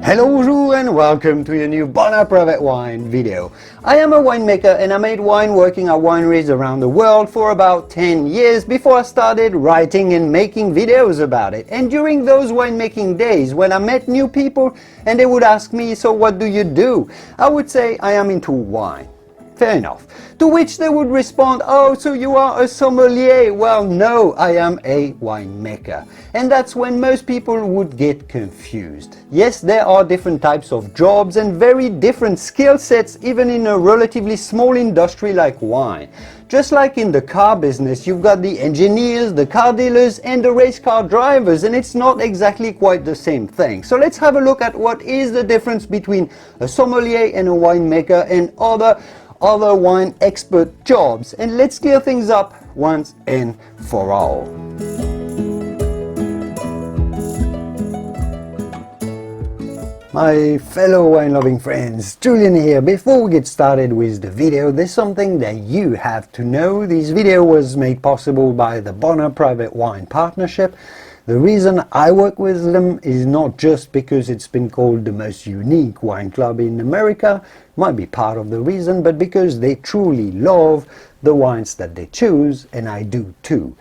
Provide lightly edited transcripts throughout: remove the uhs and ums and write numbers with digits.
Hello, bonjour, and welcome to your new Bonheur Private Wine video. I am a winemaker and I made wine working at wineries around the world for about 10 years before I started writing and making videos about it. And during those winemaking days, when I met new people and they would ask me, so what do you do? I would say I am into wine. Fair enough. To which they would respond, oh, so you are a sommelier? Well, no, I am a winemaker. And that's when most people would get confused. Yes, there are different types of jobs and very different skill sets, even in a relatively small industry like wine. Just like in the car business, you've got the engineers, the car dealers, and the race car drivers, and it's not exactly quite the same thing. So let's have a look at what is the difference between a sommelier and a winemaker and other wine expert jobs, and let's clear things up once and for all. My fellow wine-loving friends, Julien here. Before we get started with the video, there's something that you have to know. This video was made possible by the Bonheur Private Wine Partnership. The reason I work with them is not just because it's been called the most unique wine club in America, might be part of the reason, but because they truly love the wines that they choose, and I do too.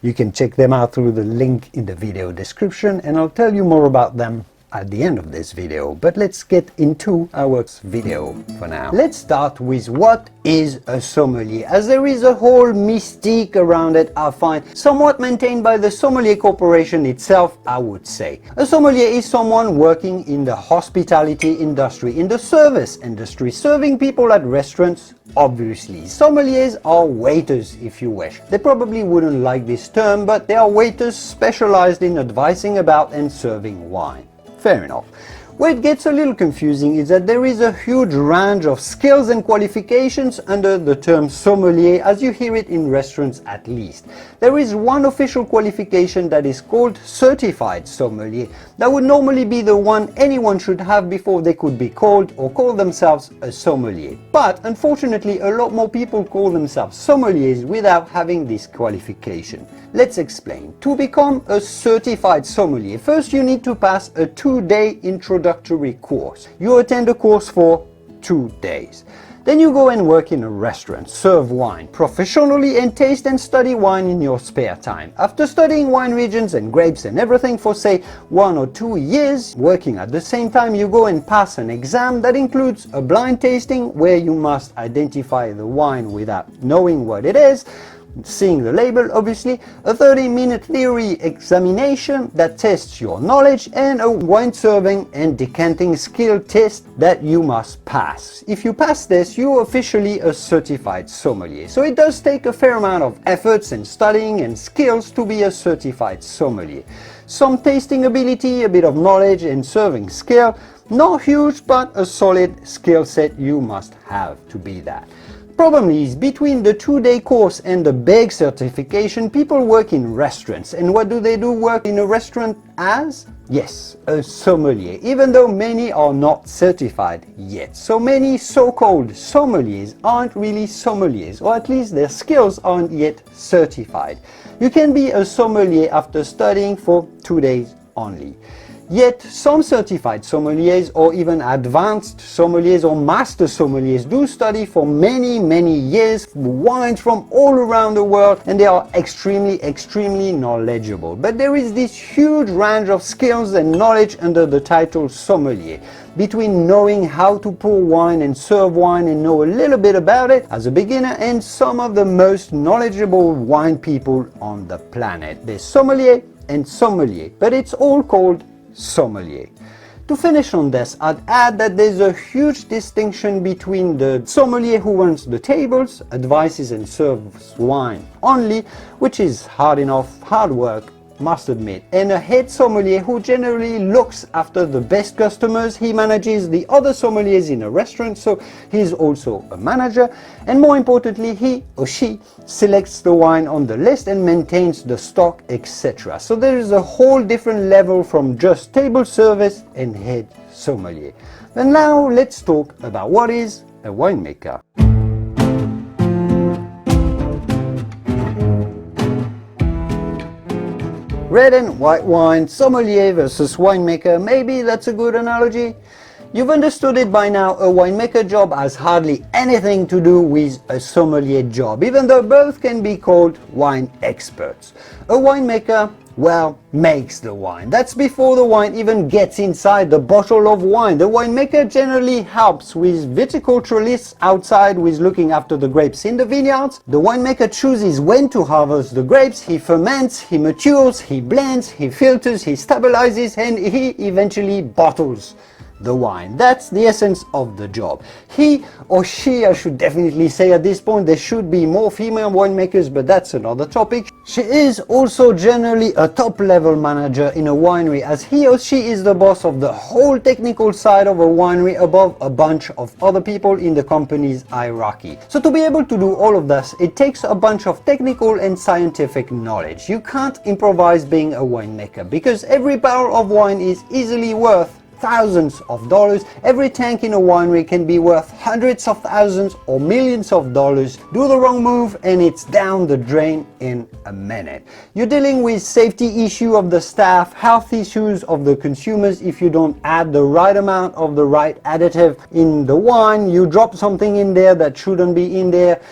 You can check them out through the link in the video description, and I'll tell you more about them at the end of this video, but let's get into our video for now. Let's start with what is a sommelier, as there is a whole mystique around it, I find, somewhat maintained by the Sommelier Corporation itself, I would say. A sommelier is someone working in the hospitality industry, in the service industry, serving people at restaurants. Obviously, sommeliers are waiters, if you wish. They probably wouldn't like this term, but they are waiters specialized in advising about and serving wine. Fair enough. Where it gets a little confusing is that there is a huge range of skills and qualifications under the term sommelier, as you hear it in restaurants at least. There is one official qualification that is called certified sommelier. That would normally be the one anyone should have before they could be called or call themselves a sommelier. But unfortunately, a lot more people call themselves sommeliers without having this qualification. Let's explain. To become a certified sommelier, first you need to pass a 2-day introductory course. You attend a course for 2 days. Then you go and work in a restaurant, serve wine professionally, and taste and study wine in your spare time. After studying wine regions and grapes and everything for say 1 or 2 years, working at the same time, you go and pass an exam that includes a blind tasting where you must identify the wine without knowing what it is, seeing the label obviously, a 30-minute theory examination that tests your knowledge, and a wine serving and decanting skill test that you must pass. If you pass this, you're officially a certified sommelier. So it does take a fair amount of efforts and studying and skills to be a certified sommelier. Some tasting ability, a bit of knowledge and serving skill, not huge, but a solid skill set you must have to be that. Problem is, between the 2-day course and the big certification, people work in restaurants. And what do they do work in a restaurant as? Yes, a sommelier, even though many are not certified yet. So many so-called sommeliers aren't really sommeliers, or at least their skills aren't yet certified. You can be a sommelier after studying for 2 days only. Yet some certified sommeliers or even advanced sommeliers or master sommeliers do study for many years wines from all around the world, and they are extremely knowledgeable. But there is this huge range of skills and knowledge under the title sommelier, between knowing how to pour wine and serve wine and know a little bit about it as a beginner and some of the most knowledgeable wine people on the planet. There's sommelier and sommelier, but it's all called sommelier. To finish on this, I'd add that there's a huge distinction between the sommelier who runs the tables, advises and serves wine only, which is hard work, must admit, and a head sommelier who generally looks after the best customers. He manages the other sommeliers in a restaurant, so he's also a manager, and more importantly, he or she selects the wine on the list and maintains the stock, etc. So there is a whole different level from just table service and head sommelier. And now let's talk about what is a winemaker. Red and white wine, sommelier versus winemaker, maybe that's a good analogy? You've understood it by now, a winemaker job has hardly anything to do with a sommelier job, even though both can be called wine experts. A winemaker, well, makes the wine. That's before the wine even gets inside the bottle of wine. The winemaker generally helps with viticulturalists outside with looking after the grapes in the vineyards. The winemaker chooses when to harvest the grapes, he ferments, he matures, he blends, he filters, he stabilizes, and he eventually bottles the wine. That's the essence of the job. He or she, I should definitely say at this point, there should be more female winemakers, but that's another topic. She is also generally a top-level manager in a winery, as he or she is the boss of the whole technical side of a winery above a bunch of other people in the company's hierarchy. So to be able to do all of this, it takes a bunch of technical and scientific knowledge. You can't improvise being a winemaker, because every barrel of wine is easily worth thousands of dollars. Every tank in a winery can be worth hundreds of thousands or millions of dollars. Do the wrong move and it's down the drain in a minute. You're dealing with safety issue of the staff, health issues of the consumers if you don't add the right amount of the right additive in the wine. You drop something in there that shouldn't be in there.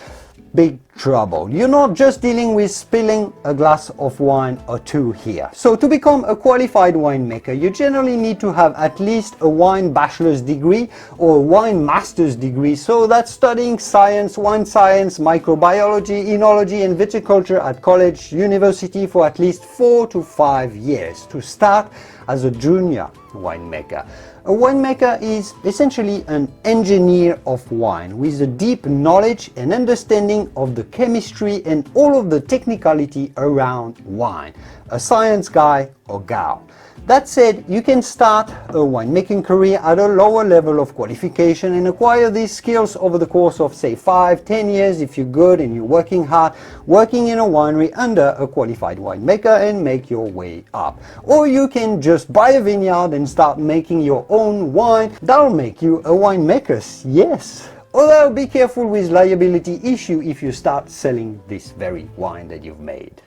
Big trouble. You're not just dealing with spilling a glass of wine or two here. So to become a qualified winemaker, you generally need to have at least a wine bachelor's degree or a wine master's degree. So that's studying science, wine science, microbiology, enology and viticulture at college, university for at least 4 to 5 years to start as a junior winemaker. A winemaker is essentially an engineer of wine with a deep knowledge and understanding of the chemistry and all of the technicality around wine. A science guy or gal. That said, you can start a winemaking career at a lower level of qualification and acquire these skills over the course of say 5-10 years if you're good and you're working hard, working in a winery under a qualified winemaker and make your way up. Or you can just buy a vineyard and start making your own wine. That'll make you a winemaker, yes. Although be careful with liability issue if you start selling this very wine that you've made.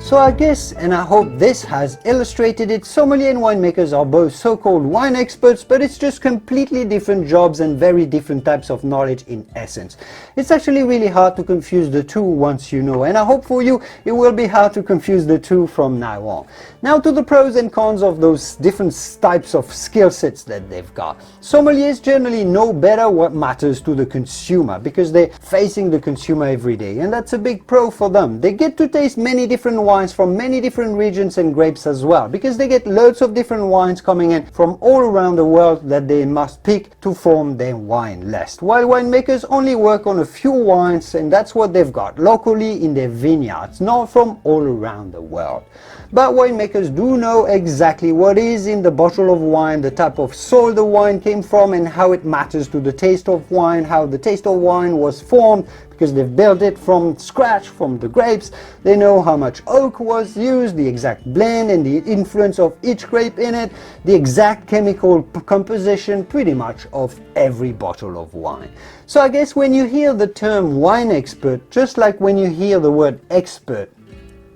So I guess, and I hope this has illustrated it, sommelier and winemakers are both so-called wine experts, but it's just completely different jobs and very different types of knowledge in essence. It's actually really hard to confuse the two once you know, and I hope for you it will be hard to confuse the two from now on. Now to the pros and cons of those different types of skill sets that they've got. Sommeliers generally know better what matters to the consumer because they're facing the consumer every day, and that's a big pro for them. They get to taste many different wines from many different regions and grapes as well, because they get loads of different wines coming in from all around the world that they must pick to form their wine list. While winemakers only work on a few wines, and that's what they've got locally in their vineyards, not from all around the world. But winemakers do know exactly what is in the bottle of wine, the type of soil the wine came from, and how it matters to the taste of wine, how the taste of wine was formed, because they've built it from scratch, from the grapes. They know how much oak was used, the exact blend and the influence of each grape in it, the exact chemical composition pretty much of every bottle of wine. So I guess when you hear the term wine expert, just like when you hear the word expert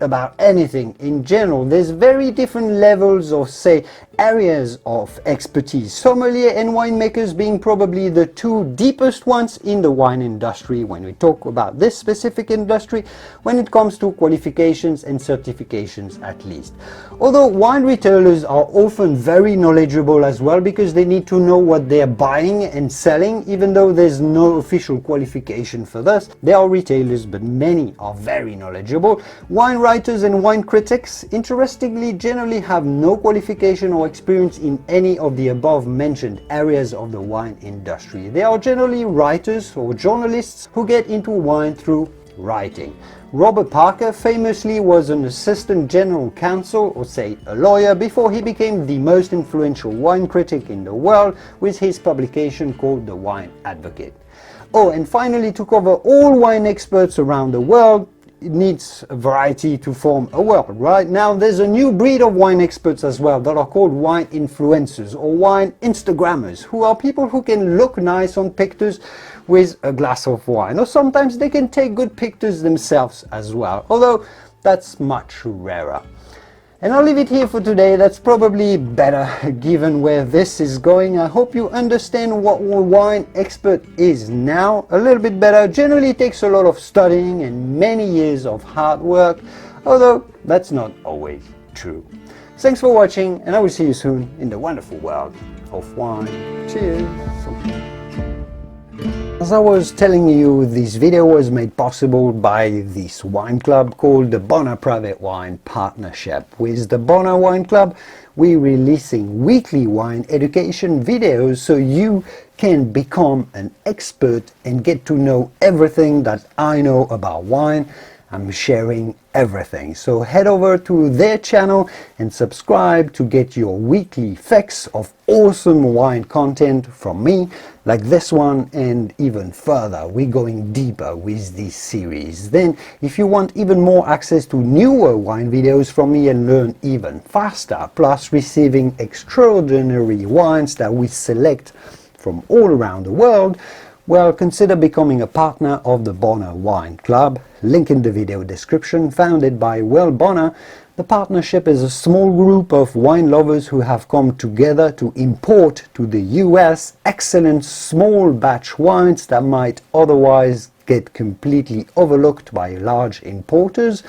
about anything in general, there's very different levels or say areas of expertise. Sommelier and winemakers being probably the two deepest ones in the wine industry when we talk about this specific industry, when it comes to qualifications and certifications at least. Although wine retailers are often very knowledgeable as well because they need to know what they're buying and selling, even though there's no official qualification for this. They are retailers, but many are very knowledgeable. Wine writers and wine critics, interestingly, generally have no qualification or experience in any of the above mentioned areas of the wine industry. They are generally writers or journalists who get into wine through writing. Robert Parker famously was an assistant general counsel, or say a lawyer, before he became the most influential wine critic in the world with his publication called The Wine Advocate. Oh, and finally, to cover all wine experts around the world, it needs a variety to form a world, right? Now there's a new breed of wine experts as well that are called wine influencers or wine Instagrammers, who are people who can look nice on pictures with a glass of wine, or sometimes they can take good pictures themselves as well, although that's much rarer. And I'll leave it here for today. That's probably better given where this is going. I hope you understand what a wine expert is now a little bit better. Generally it takes a lot of studying and many years of hard work, although that's not always true. Thanks for watching, and I will see you soon in the wonderful world of wine. Cheers! As I was telling you, this video was made possible by this wine club called the Bonner Private Wine Partnership. With the Bonner Wine Club, we're releasing weekly wine education videos so you can become an expert and get to know everything that I know about wine. I'm sharing everything. So head over to their channel and subscribe to get your weekly fix of awesome wine content from me, like this one, and even further. We're going deeper with this series. Then, if you want even more access to newer wine videos from me and learn even faster, plus receiving extraordinary wines that we select from all around the world, well, consider becoming a partner of the Bonner Wine Club. Link in the video description. Founded by Will Bonner, the partnership is a small group of wine lovers who have come together to import to the US excellent small batch wines that might otherwise get completely overlooked by large importers.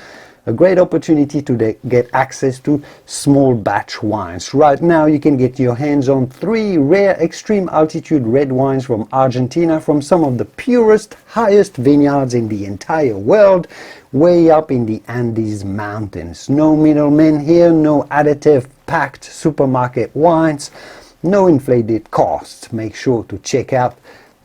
A great opportunity to get access to small batch wines. Right now you can get your hands on 3 rare extreme altitude red wines from Argentina, from some of the purest, highest vineyards in the entire world, way up in the Andes Mountains. No middlemen here, no additive packed supermarket wines, no inflated costs. Make sure to check out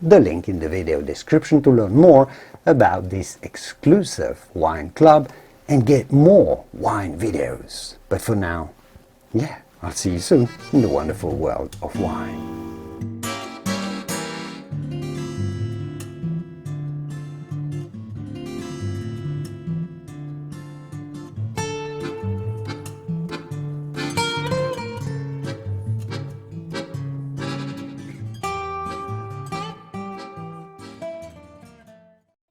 the link in the video description to learn more about this exclusive wine club and get more wine videos. But for now, yeah, I'll see you soon in the wonderful world of wine.